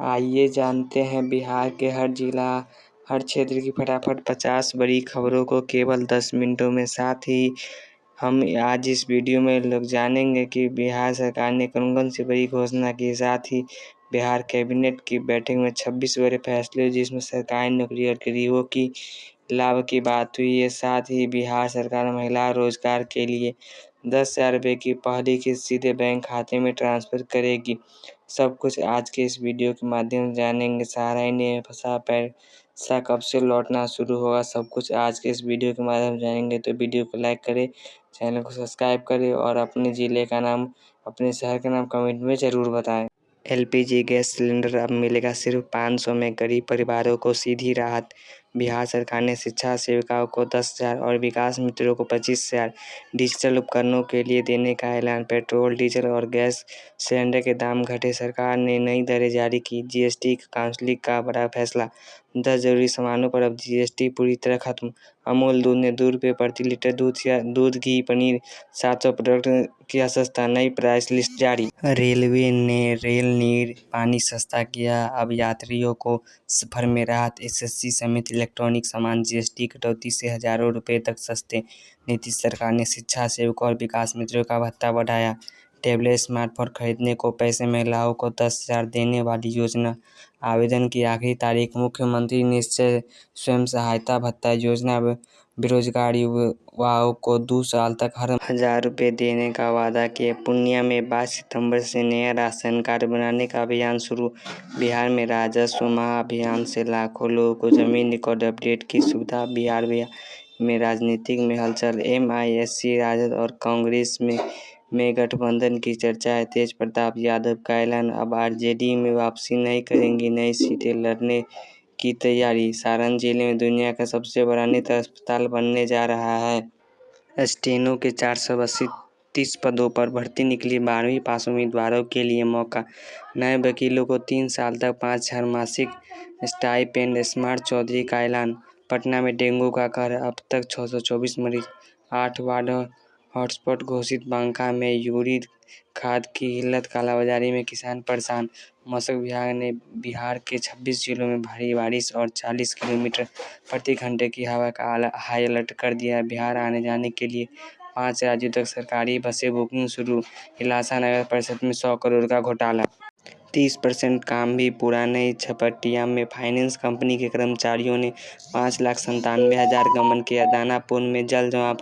आइए जानते हैं बिहार के हर जिला, हर क्षेत्र की फटाफट 50 बड़ी खबरों को केवल 10 मिनटों में। साथ ही हम आज इस वीडियो में लोग जानेंगे कि बिहार सरकार ने कौन-कौन सी बड़ी घोषणा की। साथ ही बिहार कैबिनेट की बैठक में 26 बड़े फैसले जिसमें सरकारी नौकरी और गरीबों की लाभ की बात हुई है। साथ ही बिहार सरकार महिला रोजगार के लिए 10,000 रुपये की पहली किस्त सीधे बैंक खाते में ट्रांसफर करेगी। सब कुछ आज के इस वीडियो के माध्यम से जानेंगे। सहारा ने फंसा पैसा कब से लौटना शुरू होगा, सब कुछ आज के इस वीडियो के माध्यम से जानेंगे। तो वीडियो को लाइक करें, चैनल को सब्सक्राइब करें और अपने ज़िले का नाम, अपने शहर का नाम कमेंट में ज़रूर बताएं। एलपीजी गैस सिलेंडर अब मिलेगा सिर्फ 500 में, गरीब परिवारों को सीधी राहत। बिहार सरकार ने शिक्षा सेविकाओं को 10,000 और विकास मित्रों को 25,000 डिजिटल उपकरणों के लिए देने का ऐलान। पेट्रोल, डीजल और गैस सिलेंडर के दाम घटे, सरकार ने नई दरें जारी की। जीएसटी काउंसिल का बड़ा फैसला, 10 जरूरी सामानों पर अब जीएसटी पूरी तरह खत्म। अमूल दूध ने ₹2 प्रति लीटर दूध, घी, पनीर 700 प्रोडक्ट किया सस्ता, नई प्राइस लिस्ट जारी। रेलवे ने रेल नीर पानी सस्ता किया, अब यात्रियों को सफर में राहत। एसएससी समेत इलेक्ट्रॉनिक सामान जीएसटी कटौती से हजारों रुपए तक सस्ते। नीतीश सरकार ने शिक्षा सेवकों और विकास मित्रों का भत्ता बढ़ाया। टैबलेट, स्मार्टफोन खरीदने को पैसे, महिलाओं को 10,000 देने वाली योजना। आवेदन की आखिरी तारीख, मुख्यमंत्री निश्चय स्वयं सहायता भत्ता योजना। बेरोजगार युवाओं को 2 साल तक हर 1,000 रुपये देने का वादा किया। पूर्णिया में 22 सितंबर से नया राशन कार्ड बनाने का अभियान शुरू। बिहार में राजस्व महाअभियान से लाखों लोगों को जमीन रिकॉर्ड अपडेट की सुविधा। बिहार में राजनीतिक में हलचल, एमआईएससी, राजद और कांग्रेस में गठबंधन की चर्चा है। तेज प्रताप यादव का ऐलान, अब आरजेडी में वापसी नहीं करेंगी, नई सीटें लड़ने की तैयारी। सारण जिले में दुनिया का सबसे बड़ा नेत्र अस्पताल बनने जा रहा है। स्टेनो के 432 पदों पर भर्ती निकली, 12वीं पास उम्मीदवारों के लिए मौका। नए वकीलों को 3 साल तक 5,000 मासिक स्टाइपेंड। स्मार्ट चौधरी का ऐलान, पटना में डेंगू का कहर, अब तक 624 मरीज। 8 वार्ड हॉटस्पॉट घोषित। बांका में यूरिया खाद की किल्लत, कालाबाजारी में किसान परेशान। मौसम विभाग ने बिहार के 26 जिलों में भारी बारिश और 40 किलोमीटर प्रति घंटे की हवा का हाई अलर्ट कर दिया। बिहार आने जाने के लिए 5 राज्यों तक सरकारी बसें बुकिंग शुरू। हिलासा नगर परिषद में 100 करोड़ का घोटाला, 30% काम भी पूरा नहीं। छपटिया में फाइनेंस कंपनी के कर्मचारियों ने 5,97,000 गबन किया। दानापुर में जल जमाव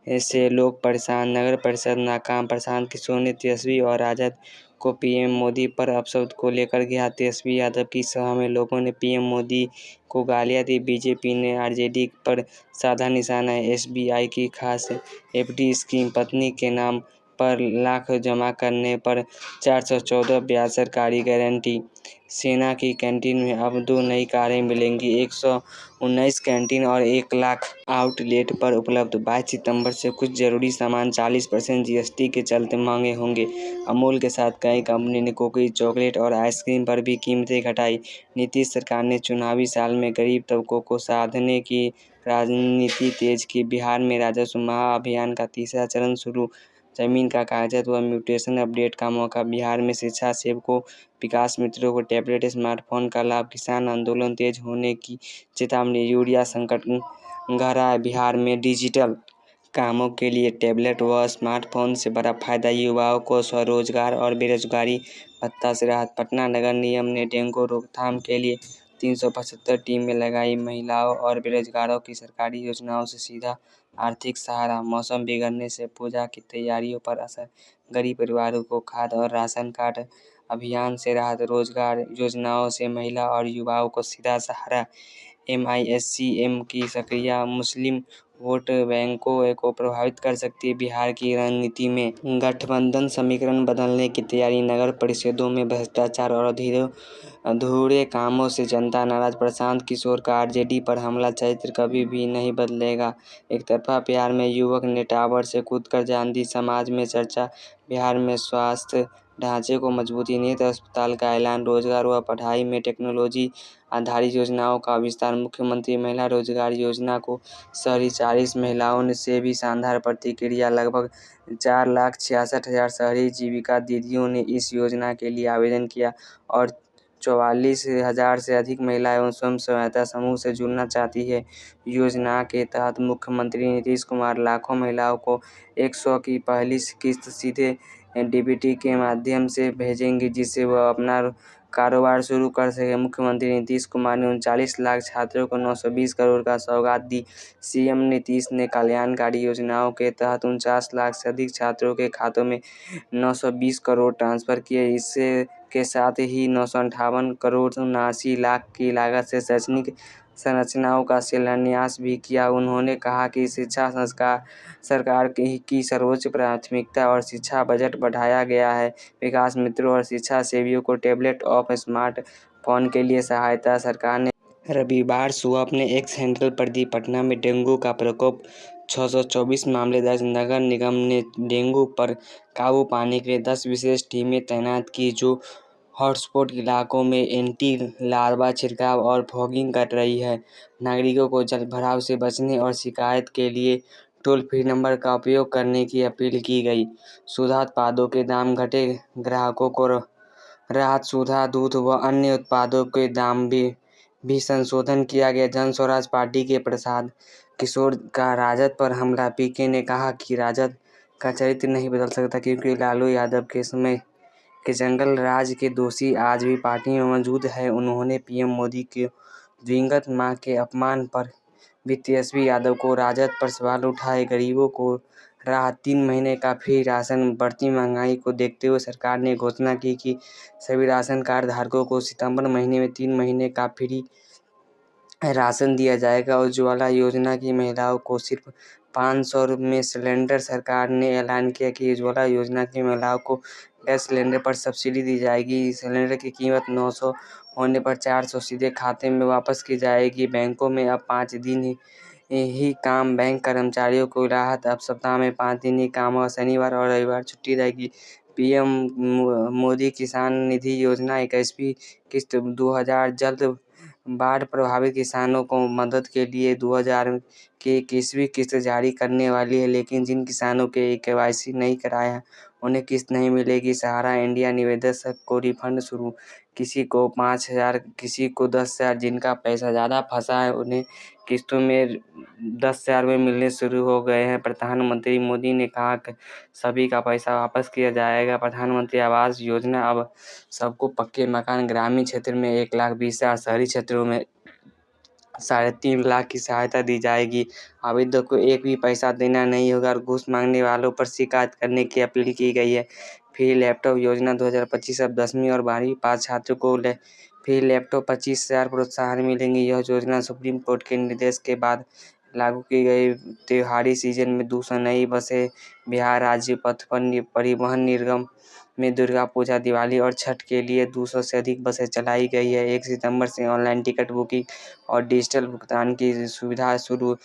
से लोग परेशान, नगर परिषद नाकाम। प्रशांत किशोर ने तेजस्वी और राजद को पीएम मोदी पर अपशब्द को लेकर किया। तेजस्वी यादव की सभा में लोगों ने पीएम मोदी को गालियां दी। बीजेपी ने आरजेडी पर साधा निशाना। एसबीआई की खास एफडी स्कीम, पत्नी के नाम पर लाख जमा करने पर 414 ब्याज, सरकारी गारंटी। सेना की कैंटीन में अब 2 नई कारें मिलेंगी, 119 कैंटीन और 1 लाख आउटलेट पर उपलब्ध। 22 सितंबर से कुछ जरूरी सामान 40% जीएसटी के चलते महंगे होंगे। अमूल के साथ कई कंपनी ने कुकीज, चॉकलेट और आइसक्रीम पर भी कीमतें घटाई। नीतीश सरकार ने चुनावी साल में गरीब तबकों को साधने की राजनीति तेज की। बिहार में राजस्व महाअभियान का तीसरा चरण शुरू। जमीन का कागजात व म्यूटेशन अपडेट का मौका। बिहार में शिक्षा सेवकों, विकास मित्रों को टैबलेट, स्मार्टफोन का लाभ। किसान आंदोलन तेज होने की चेतावनी। यूरिया संकट गहरा है। बिहार में डिजिटल कामों के लिए टैबलेट व स्मार्टफोन से बड़ा फायदा। युवाओं को स्वरोजगार और बेरोजगारी भत्ता से राहत। पटना नगर निगम ने डेंगू रोकथाम के लिए 375 टीमें लगाई। महिलाओं और बेरोजगारों की सरकारी योजनाओं से सीधा आर्थिक सहारा। मौसम बिगड़ने से पूजा की तैयारियों पर असर, गरीब परिवारों को खाद और राशन कार्ड अभियान से राहत। रोजगार योजनाओं से महिला और युवाओं को सीधा सहारा। एमआईएससीएम की सक्रिय मुस्लिम वोट बैंकों को प्रभावित कर सकती है। बिहार की रणनीति में गठबंधन समीकरण बदलने की तैयारी। नगर परिषदों में भ्रष्टाचार और अधूरे कामों से जनता नाराज। प्रशांत किशोर का आरजेडी पर हमला, चरित्र कभी भी नहीं बदलेगा। एक तरफा प्यार में युवक ने टावर से कूदकर जान दी, समाज में चर्चा। बिहार में स्वास्थ्य ढांचे को मजबूती, नेत्र अस्पताल का ऐलान। रोजगार व पढ़ाई में टेक्नोलॉजी आधारित योजनाओं का विस्तार। मुख्यमंत्री महिला रोजगार योजना को शहरी 40 महिलाओं से भी शानदार प्रतिक्रिया। लगभग 4,66,000 शहरी जीविका दीदियों ने इस योजना के लिए आवेदन किया और 44,000 से अधिक महिलाएं स्वयं सहायता समूह से जुड़ना चाहती है। योजना के तहत मुख्यमंत्री नीतीश कुमार लाखों महिलाओं को 100 की पहली किस्त सीधे डीबीटी के माध्यम से भेजेंगे, जिससे वह अपना कारोबार शुरू कर सके। मुख्यमंत्री नीतीश कुमार ने 39 लाख छात्रों को 920 करोड़ का सौगात दी। सीएम नीतीश ने कल्याणकारी योजनाओं के तहत 49 लाख से अधिक छात्रों के खातों में 920 करोड़ ट्रांसफर किए। इससे के साथ ही 958 करोड़ 79 लाख की लागत से शैक्षणिक संरचनाओं का शिलान्यास भी किया। उन्होंने कहा कि शिक्षा सरकार की सर्वोच्च प्राथमिकता और शिक्षा बजट बढ़ाया गया है। विकास मित्रों और शिक्षा सेवियों को टैबलेट और स्मार्ट फोन के लिए सहायता। सरकार ने रविवार सुबह अपने एक्स हैंडल पर दी। पटना में डेंगू का प्रकोप, 624 मामले दर्ज। नगर निगम ने डेंगू पर काबू पाने के लिए 10 विशेष टीमें तैनात की, जो हॉटस्पॉट इलाकों में एंटी लार्वा छिड़काव और फॉगिंग कर रही है। नागरिकों को जलभराव से बचने और शिकायत के लिए टोल फ्री नंबर का उपयोग करने की अपील की गई। सुधा उत्पादों के दाम घटे, ग्राहकों को राहत। सुधा दूध व अन्य उत्पादों के दाम भी संशोधन किया गया। जन स्वराज पार्टी के प्रसाद किशोर का राजद पर हमला। पीके ने कहा कि राजद का चरित्र नहीं बदल सकता, क्योंकि लालू यादव के समय के जंगल राज के दोषी आज भी पार्टी में मौजूद है। उन्होंने पीएम मोदी के दिवंगत मां के अपमान पर भी तेजस्वी यादव को राजद पर सवाल उठाए। गरीबों को राहत, 3 महीने का फ्री राशन। बढ़ती महंगाई को देखते हुए सरकार ने घोषणा की कि सभी राशन कार्ड धारकों को सितंबर महीने में 3 महीने का फ्री राशन दिया जाएगा। उज्ज्वला योजना की महिलाओं को सिर्फ 500 में सिलेंडर। सरकार ने ऐलान किया कि उज्ज्वला योजना की महिलाओं को गैस सिलेंडर पर सब्सिडी दी जाएगी। सिलेंडर की कीमत 900 होने पर 400 सीधे खाते में वापस की जाएगी। बैंकों में अब 5 दिन ही काम। बैंक कर्मचारियों को राहत, अब सप्ताह में 5 दिन ही काम और शनिवार और रविवार छुट्टी रहेगी। पीएम मोदी किसान निधि योजना 21वीं किस्त 2000 जल्द। बाढ़ प्रभावित किसानों को मदद के लिए 2000 की 21वीं किस्त जारी करने वाली है, लेकिन जिन किसानों के केवाईसी नहीं कराया है उन्हें किस्त नहीं मिलेगी। सहारा इंडिया निवेशक को रिफंड शुरू, किसी को 5,000, किसी को 10,000। जिनका पैसा ज़्यादा फंसा है उन्हें किस्तों में 10,000 में मिलने शुरू हो गए हैं। प्रधानमंत्री मोदी ने कहा कि सभी का पैसा वापस किया जाएगा। प्रधानमंत्री आवास योजना, अब सबको पक्के मकान। ग्रामीण क्षेत्र में 1,20,000, शहरी क्षेत्रों में 3.5 लाख की सहायता दी जाएगी। आवेदक को एक भी पैसा देना नहीं होगा और घूस मांगने वालों पर शिकायत करने की अपील की गई है। फ्री लैपटॉप योजना 2025, अब 10वीं और 12वीं पास छात्रों को फ्री लैपटॉप 25,000 प्रोत्साहन मिलेंगे। यह योजना सुप्रीम कोर्ट के निर्देश के बाद लागू की गई। त्योहारी सीजन में 200 नई बसें। बिहार राज्य पथ परिवहन निगम में दुर्गा पूजा, दिवाली और छठ के लिए 200 से अधिक बसें चलाई गई है। 1 सितंबर से ऑनलाइन टिकट बुकिंग और डिजिटल भुगतान की सुविधा शुरू।